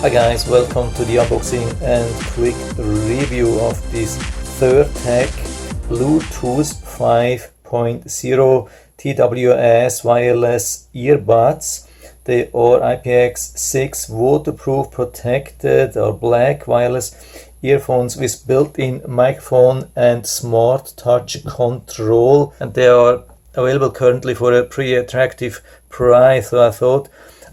Hi guys, welcome to the unboxing and quick review of this Cirtek Bluetooth 5.0 TWS wireless earbuds. They are IPX6 waterproof protected or black wireless earphones with built-in microphone and smart touch control, and they are available currently for a pretty attractive price. So I thought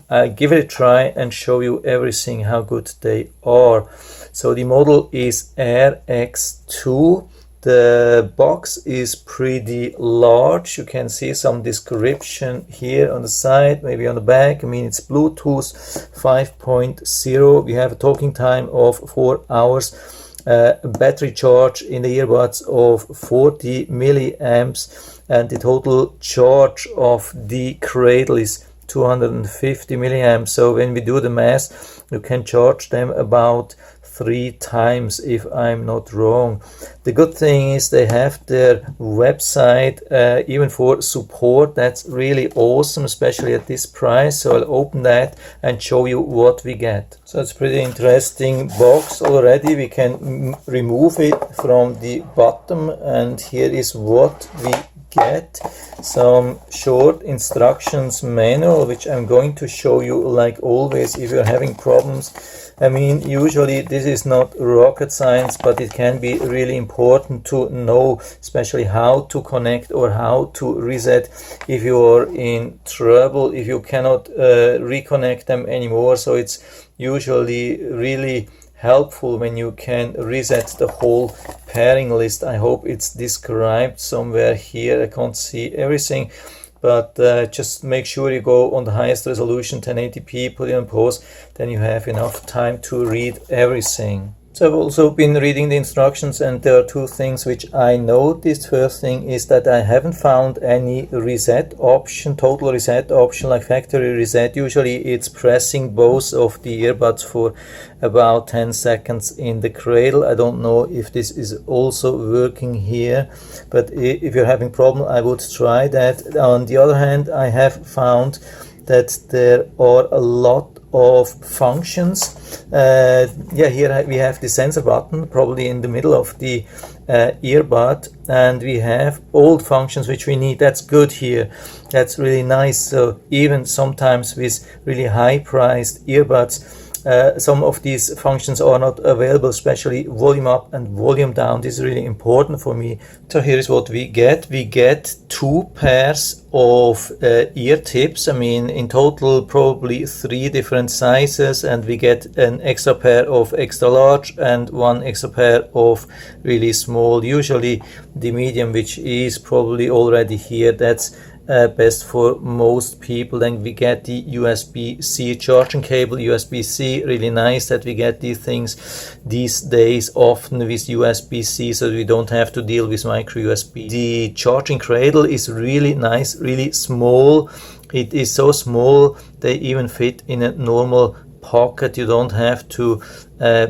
I'll give it a try and show you everything, how good they are. So the model is Air X2. The box is pretty large. You can see some description here on the side, maybe on the back. I mean, it's Bluetooth 5.0. We have a talking time of 4 hours. Battery charge in the earbuds of 40 milliamps, and the total charge of the cradle is 250 milliamps. So when we do the math, you can charge them about 3 times if I'm not wrong. The good thing is they have their website even for support. That's really awesome, especially at this price. So I'll open that and show you what we get. So it's pretty interesting box already. We can remove it from the bottom, and here is what we get. Some short instructions manual, which I'm going to show you like always if you're having problems. I mean, usually this is not rocket science, but it can be really important to know, especially how to connect or how to reset if you are in trouble, if you cannot reconnect them anymore. So it's usually really helpful when you can reset the whole pairing list. I hope it's described somewhere here. I can't see everything, but just make sure you go on the highest resolution 1080p, put it on pause, then you have enough time to read everything. So I've also been reading the instructions, and there are 2 things which I noticed. First thing is that I haven't found any reset option, total reset option like factory reset. Usually it's pressing both of the earbuds for about 10 seconds in the cradle. I don't know if this is also working here, but if you're having problem, I would try that. On the other hand, I have found that there are a lot of functions. Here we have the sensor button probably in the middle of the earbud, and we have all functions which we need. That's good here. That's really nice. So even sometimes with really high priced earbuds, some of these functions are not available, especially volume up and volume down. This is really important for me. So here is what we get. We get 2 pairs of ear tips. I mean, in total probably 3 different sizes, and we get an extra pair of extra large and 1 extra pair of really small. Usually the medium, which is probably already here, that's best for most people. Then we get the USB-C charging cable. USB-C, really nice that we get these things these days often with USB-C, so we don't have to deal with micro USB. The charging cradle is really nice, really small. It is so small they even fit in a normal pocket. You don't have to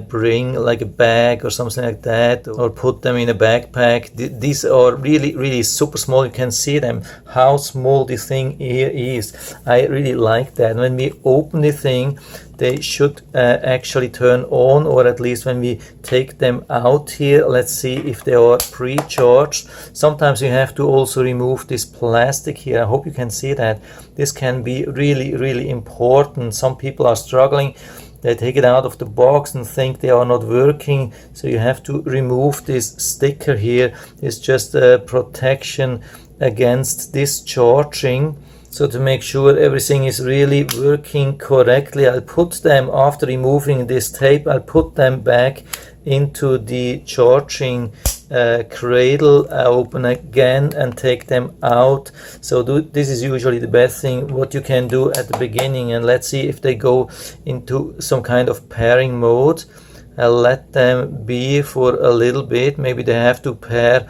bring like a bag or something like that, or put them in a backpack. These are really super small. You can see them, how small this thing here is. I really like that. When we open the thing, they should actually turn on, or at least when we take them out here, let's see if they are pre-charged. Sometimes you have to also remove this plastic here. I hope you can see that. This can be really important. Some people are struggling. They take it out of the box and think they are not working, so you have to remove this sticker here. It's just a protection against discharging. So to make sure everything is really working correctly, I'll put them, after removing this tape, I'll put them back into the charging cradle. I open again and take them out. So this is usually the best thing what you can do at the beginning, and let's see if they go into some kind of pairing mode. I'll let them be for a little bit. Maybe they have to pair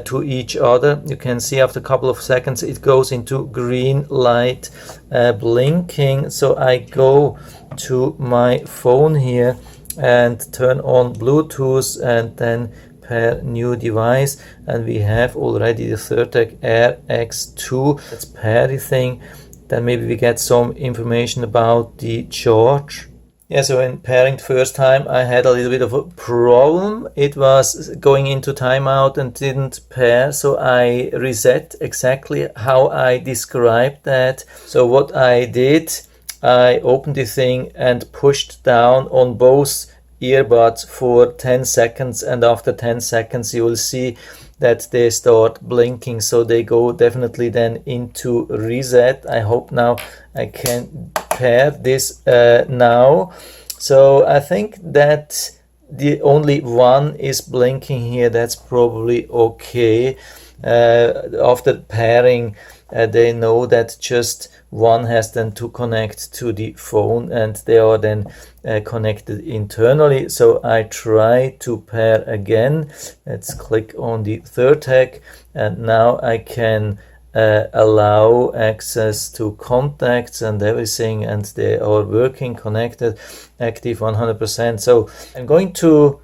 to each other. You can see after a couple of seconds it goes into green light blinking. So I go to my phone here and turn on Bluetooth and then pair new device, and we have already the Cirtek Air X2. Let's pair the thing. Then maybe we get some information about the charge. Yeah, so in pairing the first time I had a little bit of a problem. It was going into timeout and didn't pair, so I reset exactly how I described that. So what I did, I opened the thing and pushed down on both earbuds for 10 seconds, and after 10 seconds you will see that they start blinking, so they go definitely then into reset. I hope now I can pair this now. So I think that the only one is blinking here. That's probably okay. After pairing, they know that just one has then to connect to the phone, and they are then connected internally. So I try to pair again. Let's click on the Cirtek, and now I can allow access to contacts and everything, and they are working, connected, active 100%. So I'm going to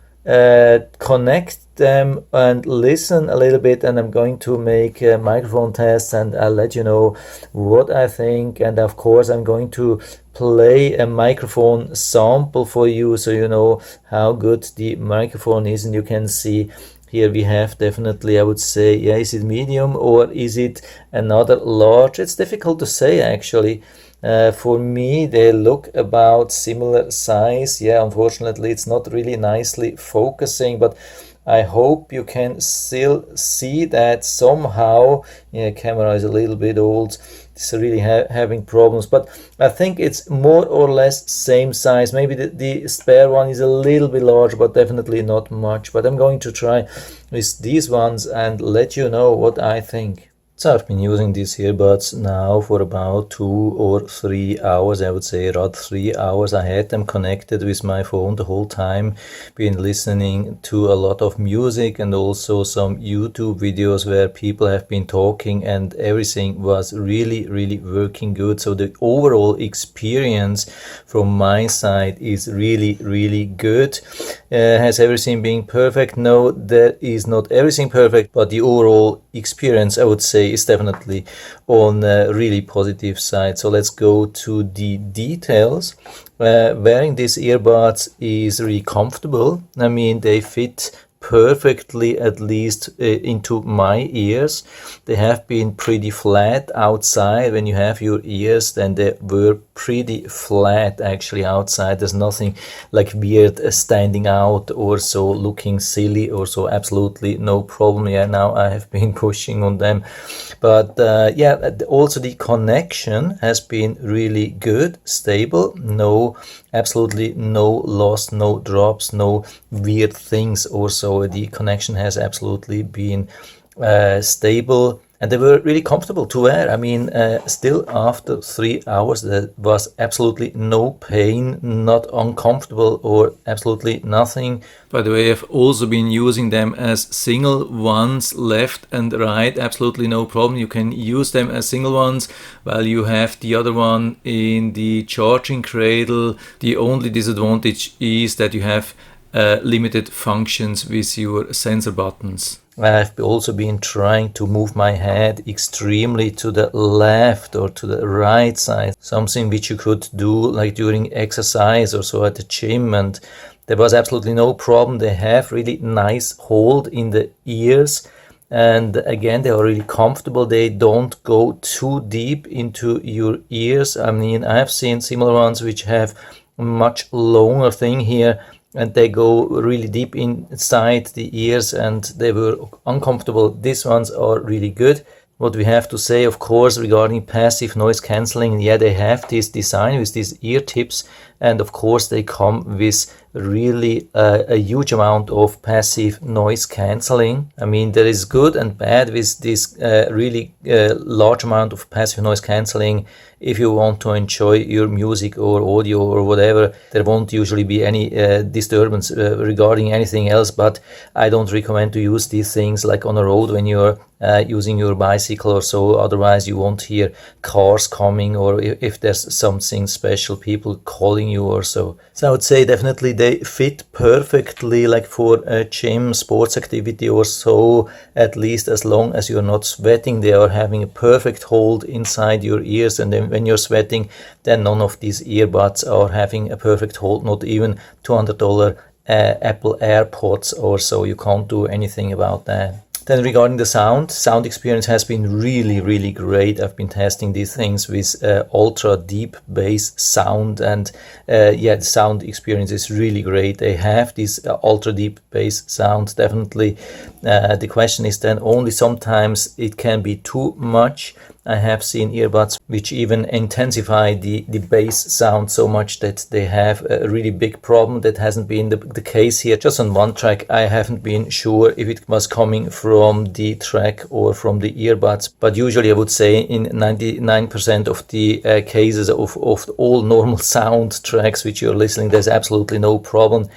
connect them and listen a little bit, and I'm going to make a microphone test, and I'll let you know what I think. And of course I'm going to play a microphone sample for you, so you know how good the microphone is. And you can see here we have definitely, I would say, yeah, is it medium or is it another large? It's difficult to say actually. For me they look about similar size. Yeah, unfortunately it's not really nicely focusing, but I hope you can still see that somehow. Yeah, camera is a little bit old. It's really having problems, but I think it's more or less same size. Maybe the spare one is a little bit large, but definitely not much. But I'm going to try with these ones and let you know what I think. So I've been using these earbuds now for about 2 or 3 hours, I would say, rather 3 hours. I had them connected with my phone the whole time, been listening to a lot of music and also some YouTube videos where people have been talking, and everything was really working good. So the overall experience from my side is really good. Has everything been perfect? No, there is not everything perfect, but the overall experience, I would say, is definitely on a really positive side. So let's go to the details. Wearing these earbuds is really comfortable. I mean, they fit perfectly, at least into my ears. They have been pretty flat outside. When you have your ears, then they were pretty flat actually outside. There's nothing like weird standing out or so looking silly or so. Absolutely no problem. Yeah, now I have been pushing on them, but yeah, also the connection has been really good, stable, absolutely no loss, no drops, no weird things. Also the connection has absolutely been stable, and they were really comfortable to wear. I mean, still after 3 hours there was absolutely no pain, not uncomfortable or absolutely nothing. By the way, I've also been using them as single ones, left and right, absolutely no problem. You can use them as single ones while you have the other one in the charging cradle. The only disadvantage is that you have limited functions with your sensor buttons. I've also been trying to move my head extremely to the left or to the right side, something which you could do like during exercise or so at the gym, and there was absolutely no problem. They have really nice hold in the ears, and again they are really comfortable. They don't go too deep into your ears. I mean, I have seen similar ones which have a much longer thing here, and they go really deep inside the ears and they were uncomfortable. These ones are really good. What we have to say, of course, regarding passive noise cancelling, yeah, they have this design with these ear tips, and of course they come with really a huge amount of passive noise cancelling. I mean, there is good and bad with this really large amount of passive noise cancelling. If you want to enjoy your music or audio or whatever, there won't usually be any disturbance regarding anything else, but I don't recommend to use these things like on a road when you're using your bicycle or so. Otherwise you won't hear cars coming, or if there's something special, people calling you or so. So I would say definitely they fit perfectly like for a gym, sports activity or so, at least as long as you're not sweating. They are having a perfect hold inside your ears, and then when you're sweating, then none of these earbuds are having a perfect hold, not even $200 Apple AirPods or so. You can't do anything about that. Then regarding the sound experience has been really great. I've been testing these things with ultra deep bass sound, and yeah, the sound experience is really great. They have this ultra deep bass sound, definitely. The question is then only sometimes it can be too much. I have seen earbuds which even intensify the bass sound so much that they have a really big problem. That hasn't been the case here. Just on one track, I haven't been sure if it was coming from the track or from the earbuds, but usually I would say in 99% of the cases of all normal sound tracks which you're listening, there's absolutely no problem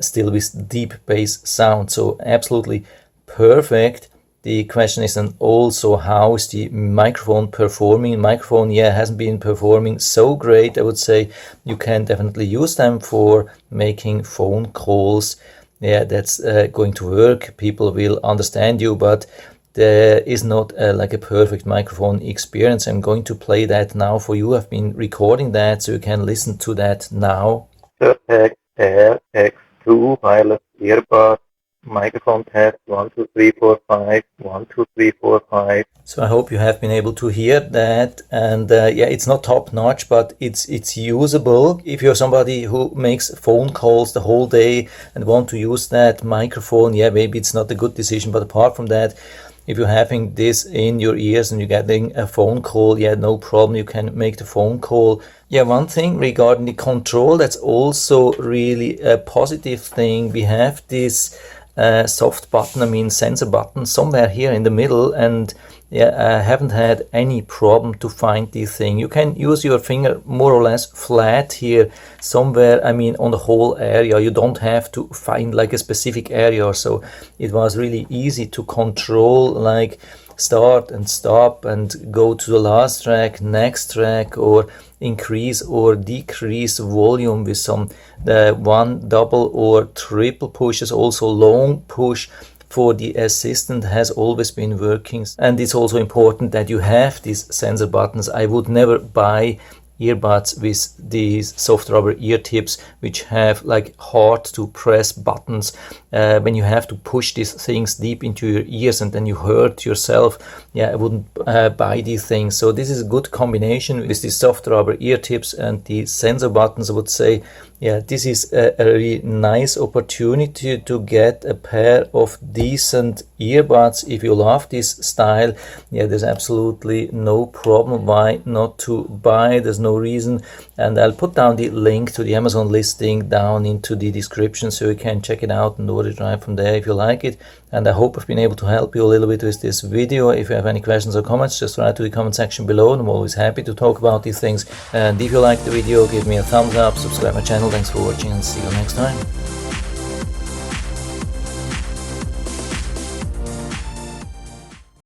still with deep bass sound. So absolutely perfect. The question is then also, how is the microphone performing? Microphone, yeah, hasn't been performing so great. I would say you can definitely use them for making phone calls. Yeah, that's going to work. People will understand you, but there is not like a perfect microphone experience. I'm going to play that now for you. I've been recording that, so you can listen to that now. Cirtek Air X2 wireless earbud. Microphone test 1 2 3 4 5 1 2 3 4 5. So I hope you have been able to hear that, and yeah, it's not top notch, but it's usable. If you're somebody who makes phone calls the whole day and want to use that microphone, yeah, maybe it's not a good decision. But apart from that, if you're having this in your ears and you're getting a phone call, yeah, no problem, you can make the phone call. Yeah, one thing regarding the control, that's also really a positive thing. We have this soft button, I mean sensor button, somewhere here in the middle, and yeah, I haven't had any problem to find this thing. You can use your finger more or less flat here somewhere, I mean on the whole area. You don't have to find like a specific area or so. It was really easy to control, like start and stop and go to the last track, next track, or increase or decrease volume with some one double or triple pushes. Also long push for the assistant has always been working, and it's also important that you have these sensor buttons. I would never buy earbuds with these soft rubber ear tips which have like hard to press buttons when you have to push these things deep into your ears and then you hurt yourself. Yeah, I wouldn't buy these things. So this is a good combination with the soft rubber ear tips and the sensor buttons. I would say, yeah, this is a really nice opportunity to get a pair of decent earbuds. If you love this style, yeah, there's absolutely no problem why not to buy. There's no reason, and I'll put down the link to the Amazon listing down into the description so you can check it out and order it right from there if you like it. And I hope I've been able to help you a little bit with this video. If you have any questions or comments, just write to the comment section below, and I'm always happy to talk about these things. And if you like the video, give me a thumbs up, subscribe my channel. Thanks for watching, and see you next time.